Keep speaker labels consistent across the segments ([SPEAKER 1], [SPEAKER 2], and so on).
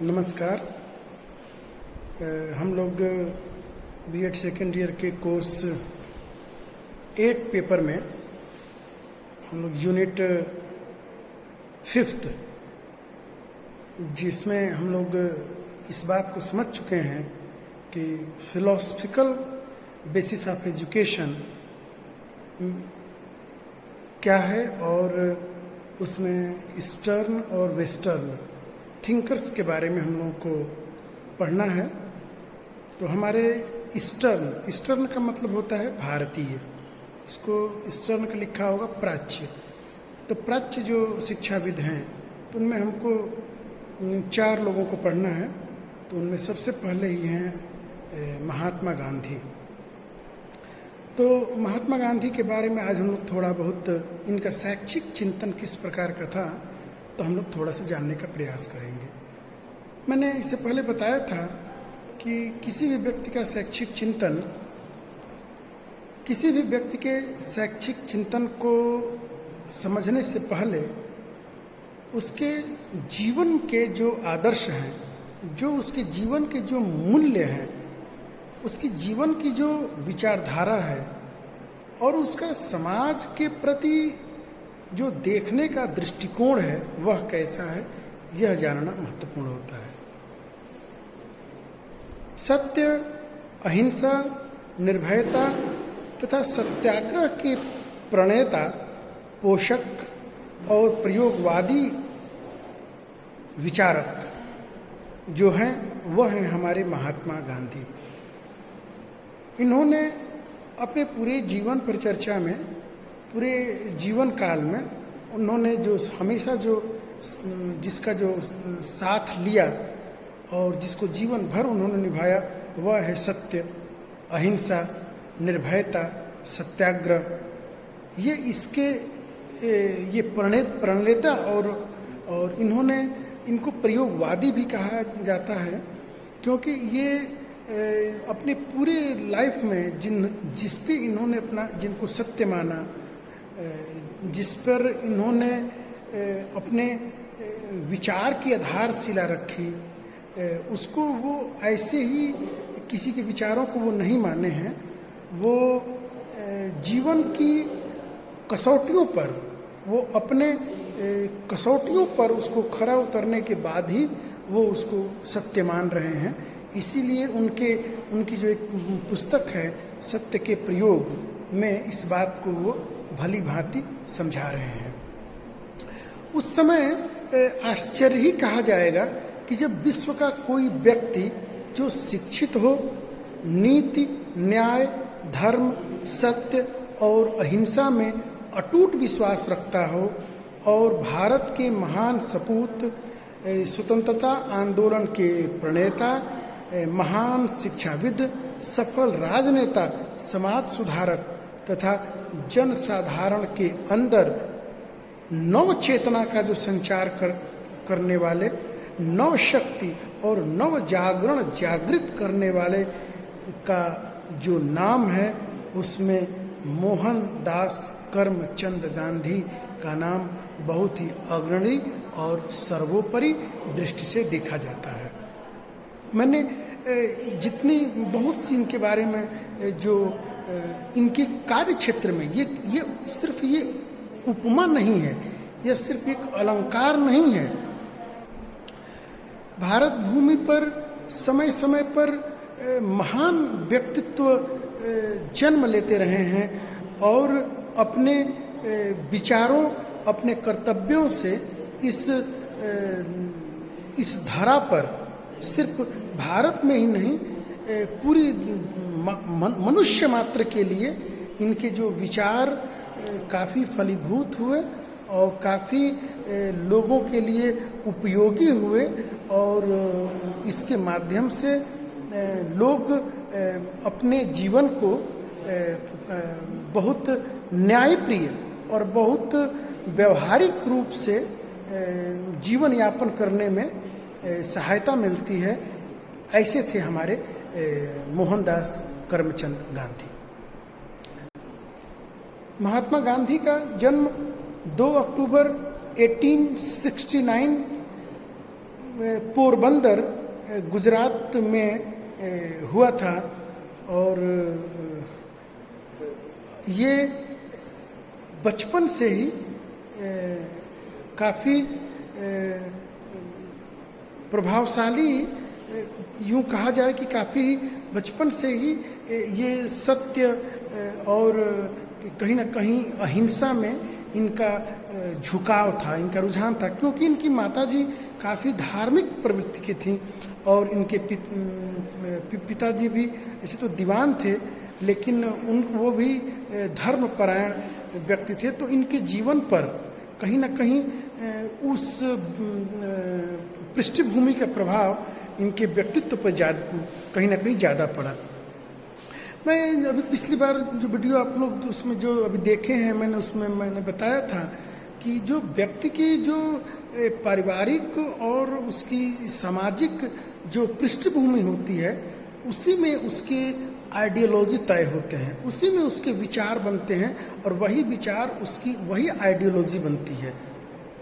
[SPEAKER 1] नमस्कार। हम लोग बीएड सेकेंड ईयर के कोर्स 8 पेपर में हम लोग यूनिट 5th, जिसमें हम लोग इस बात को समझ चुके हैं कि फिलोसफिकल बेसिस ऑफ एजुकेशन क्या है और उसमें ईस्टर्न और वेस्टर्न थिंकर्स के बारे में हम लोगों को पढ़ना है। तो हमारे ईस्टर्न का मतलब होता है भारतीय, इसको ईस्टर्न का लिखा होगा प्राच्य। तो प्राच्य जो शिक्षाविद हैं तो उनमें हमको 4 लोगों को पढ़ना है। तो उनमें सबसे पहले ही हैं महात्मा गांधी। तो महात्मा गांधी के बारे में आज हम लोग थोड़ा बहुत इनका शैक्षिक चिंतन किस प्रकार का था तो हम लोग थोड़ा सा जानने का प्रयास करेंगे। मैंने इससे पहले बताया था कि किसी भी व्यक्ति का शैक्षिक चिंतन, किसी भी व्यक्ति के शैक्षिक चिंतन को समझने से पहले उसके जीवन के जो आदर्श हैं, जो उसके जीवन के जो मूल्य हैं, उसकी जीवन की जो विचारधारा है और उसका समाज के प्रति जो देखने का दृष्टिकोण है वह कैसा है, यह जानना महत्वपूर्ण होता है। सत्य, अहिंसा, निर्भयता तथा सत्याग्रह के प्रणेता, पोषक और प्रयोगवादी विचारक जो हैं वह हैं हमारे महात्मा गांधी। इन्होंने अपने पूरे जीवन परिचर्चा में, पूरे जीवन काल में उन्होंने जो हमेशा जिसका जो साथ लिया और जिसको जीवन भर उन्होंने निभाया वह है सत्य, अहिंसा, निर्भयता, सत्याग्रह। ये इसके ये प्रणेता और इन्होंने इनको प्रयोगवादी भी कहा जाता है, क्योंकि ये अपने पूरे लाइफ में जिस पे इन्होंने जिनको सत्य माना, जिस पर इन्होंने अपने विचार की आधारशिला रखी, उसको वो ऐसे ही किसी के विचारों को वो नहीं माने हैं। वो जीवन की कसौटियों पर, वो अपने कसौटियों पर उसको खरा उतरने के बाद ही वो उसको सत्य मान रहे हैं। इसीलिए उनकी जो एक पुस्तक है सत्य के प्रयोग में इस बात को वो भली भांति समझा रहे हैं। उस समय आश्चर्य ही कहा जाएगा कि जब विश्व का कोई व्यक्ति जो शिक्षित हो, नीति, न्याय, धर्म, सत्य और अहिंसा में अटूट विश्वास रखता हो और भारत के महान सपूत, स्वतंत्रता आंदोलन के प्रणेता, महान शिक्षाविद, सफल राजनेता, समाज सुधारक तथा जन साधारण के अंदर नव चेतना का जो संचार करने वाले, नव शक्ति और नव जागरण जागृत करने वाले का जो नाम है उसमें मोहनदास करमचंद गांधी का नाम बहुत ही अग्रणी और सर्वोपरि दृष्टि से देखा जाता है। मैंने जितनी बहुत सी इनके बारे में जो इनके कार्य क्षेत्र में ये सिर्फ ये उपमा नहीं है, यह सिर्फ एक अलंकार नहीं है। भारत भूमि पर समय समय पर महान व्यक्तित्व जन्म लेते रहे हैं और अपने विचारों, अपने कर्तव्यों से इस धरा पर सिर्फ भारत में ही नहीं, पूरी मनुष्य मात्र के लिए इनके जो विचार काफ़ी फलीभूत हुए और काफ़ी लोगों के लिए उपयोगी हुए और इसके माध्यम से लोग अपने जीवन को बहुत न्यायप्रिय और बहुत व्यवहारिक रूप से जीवन यापन करने में सहायता मिलती है। ऐसे थे हमारे मोहनदास करमचंद गांधी। महात्मा गांधी का जन्म 2 अक्टूबर 1869 पोरबंदर गुजरात में हुआ था और ये बचपन से ही काफ़ी प्रभावशाली, यूं कहा जाए कि काफ़ी बचपन से ही ये सत्य और कहीं ना कहीं अहिंसा में इनका झुकाव था, इनका रुझान था, क्योंकि इनकी माताजी काफ़ी धार्मिक प्रवृत्ति की थी और इनके पिताजी भी ऐसे तो दीवान थे, लेकिन वो भी धर्मपरायण व्यक्ति थे। तो इनके जीवन पर कहीं ना कहीं उस पृष्ठभूमि का प्रभाव इनके व्यक्तित्व पर कहीं ना कहीं ज़्यादा पड़ा। मैं अभी पिछली बार जो वीडियो आप लोग उसमें जो अभी देखे हैं, मैंने बताया था कि जो व्यक्ति की जो पारिवारिक और उसकी सामाजिक जो पृष्ठभूमि होती है, उसी में उसके आइडियोलॉजी तय होते हैं, उसी में उसके विचार बनते हैं और वही विचार उसकी वही आइडियोलॉजी बनती है।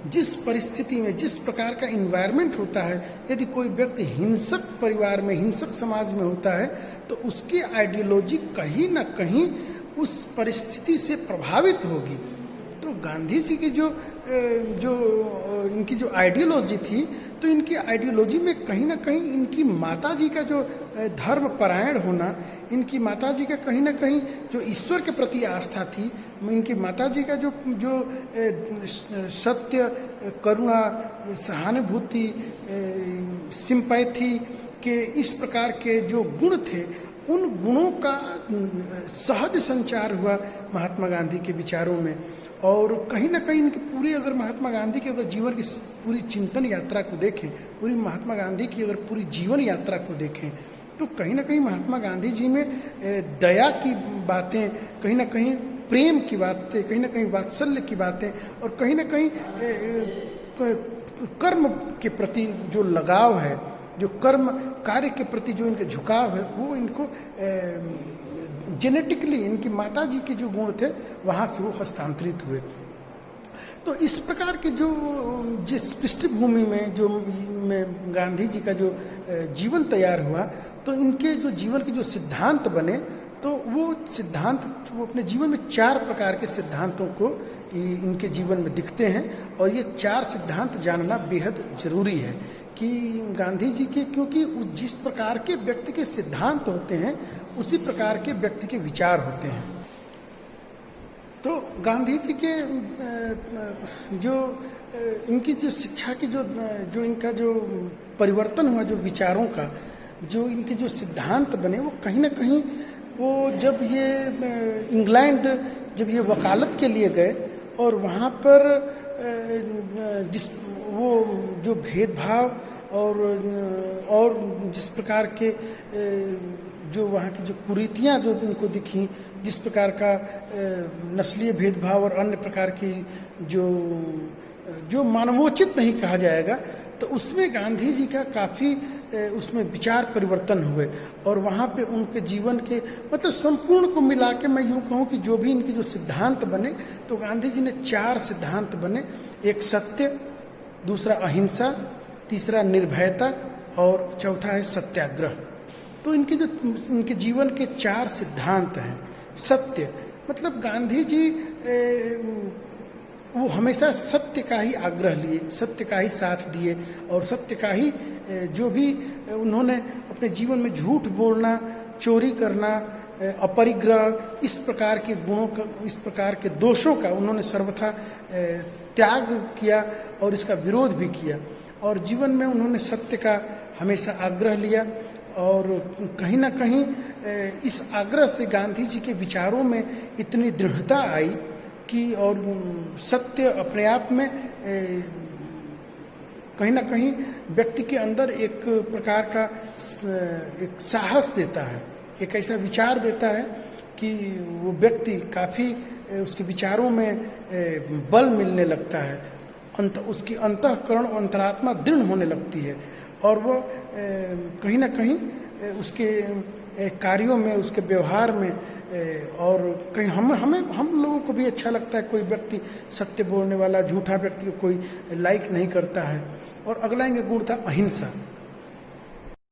[SPEAKER 1] जिस परिस्थिति में, जिस प्रकार का इन्वायरमेंट होता है, यदि कोई व्यक्ति हिंसक परिवार में, हिंसक समाज में होता है, तो उसकी आइडियोलॉजी कहीं ना कहीं उस परिस्थिति से प्रभावित होगी। तो गांधी जी की जो इनकी जो आइडियोलॉजी थी, तो इनकी आइडियोलॉजी में कहीं ना कहीं इनकी माताजी का जो धर्मपरायण होना, इनकी माताजी का कहीं ना कहीं जो ईश्वर के प्रति आस्था थी, इनकी माताजी का जो सत्य, करुणा, सहानुभूति, सिंपैथी के इस प्रकार के जो गुण थे, उन गुणों का सहज संचार हुआ महात्मा गांधी के विचारों में। और कहीं ना कहीं इनके पूरे, अगर महात्मा गांधी के अगर जीवन की पूरी चिंतन यात्रा को देखें, पूरी महात्मा गांधी की अगर पूरी जीवन यात्रा को देखें, तो कहीं ना कहीं महात्मा गांधी जी में दया की बातें, कहीं ना कहीं प्रेम की बातें, कहीं ना कहीं वात्सल्य की बातें, और कहीं ना कहीं कर्म के प्रति जो लगाव है, जो कर्म कार्य के प्रति जो इनका झुकाव है, वो इनको जेनेटिकली इनकी माताजी के जो गुण थे वहाँ से वो हस्तांतरित हुए। तो इस प्रकार के जो जिस पृष्ठभूमि में जो गांधी जी का जो जीवन तैयार हुआ, तो इनके जो जीवन के जो सिद्धांत बने, तो वो सिद्धांत वो अपने जीवन में 4 प्रकार के सिद्धांतों को इनके जीवन में दिखते हैं। और ये 4 सिद्धांत जानना बेहद जरूरी है कि गांधी जी के, क्योंकि जिस प्रकार के व्यक्ति के सिद्धांत होते हैं, उसी प्रकार के व्यक्ति के विचार होते हैं। तो गांधी जी के जो इनकी जो शिक्षा की जो इनका जो परिवर्तन हुआ, जो विचारों का, जो इनके जो सिद्धांत बने, वो कहीं ना कहीं वो जब ये इंग्लैंड जब ये वकालत के लिए गए, और वहाँ पर वो जो भेदभाव और जिस प्रकार के जो वहाँ की जो कुरीतियाँ जो उनको दिखी, जिस प्रकार का नस्लीय भेदभाव और अन्य प्रकार की जो मानवोचित नहीं कहा जाएगा, तो उसमें गांधी जी का काफ़ी उसमें विचार परिवर्तन हुए। और वहाँ पे उनके जीवन के मतलब संपूर्ण को मिला के मैं यूँ कहूँ कि जो भी इनके जो सिद्धांत बने, तो गांधी जी ने 4 सिद्धांत बने। एक सत्य, दूसरा अहिंसा, तीसरा निर्भयता और चौथा है सत्याग्रह। तो इनके जीवन के 4 सिद्धांत हैं। सत्य मतलब गांधी जी वो हमेशा सत्य का ही आग्रह लिए, सत्य का ही साथ दिए, और सत्य का ही जो भी उन्होंने अपने जीवन में झूठ बोलना, चोरी करना, अपरिग्रह, इस प्रकार के गुणों का, इस प्रकार के दोषों का उन्होंने सर्वथा त्याग किया और इसका विरोध भी किया। और जीवन में उन्होंने सत्य का हमेशा आग्रह लिया। और कहीं ना कहीं इस आग्रह से गांधी जी के विचारों में इतनी दृढ़ता आई कि, और सत्य अपने आप में कहीं ना कहीं व्यक्ति के अंदर एक प्रकार का एक साहस देता है, एक ऐसा विचार देता है कि वो व्यक्ति काफ़ी उसके विचारों में बल मिलने लगता है, उसकी अंतःकरण और अंतरात्मा दृढ़ होने लगती है, और वो कहीं ना कहीं उसके कार्यों में, उसके व्यवहार में और कहीं हम लोगों को भी अच्छा लगता है कोई व्यक्ति सत्य बोलने वाला, झूठा व्यक्ति को कोई लाइक नहीं करता है। और अगला इनका गुण था अहिंसा।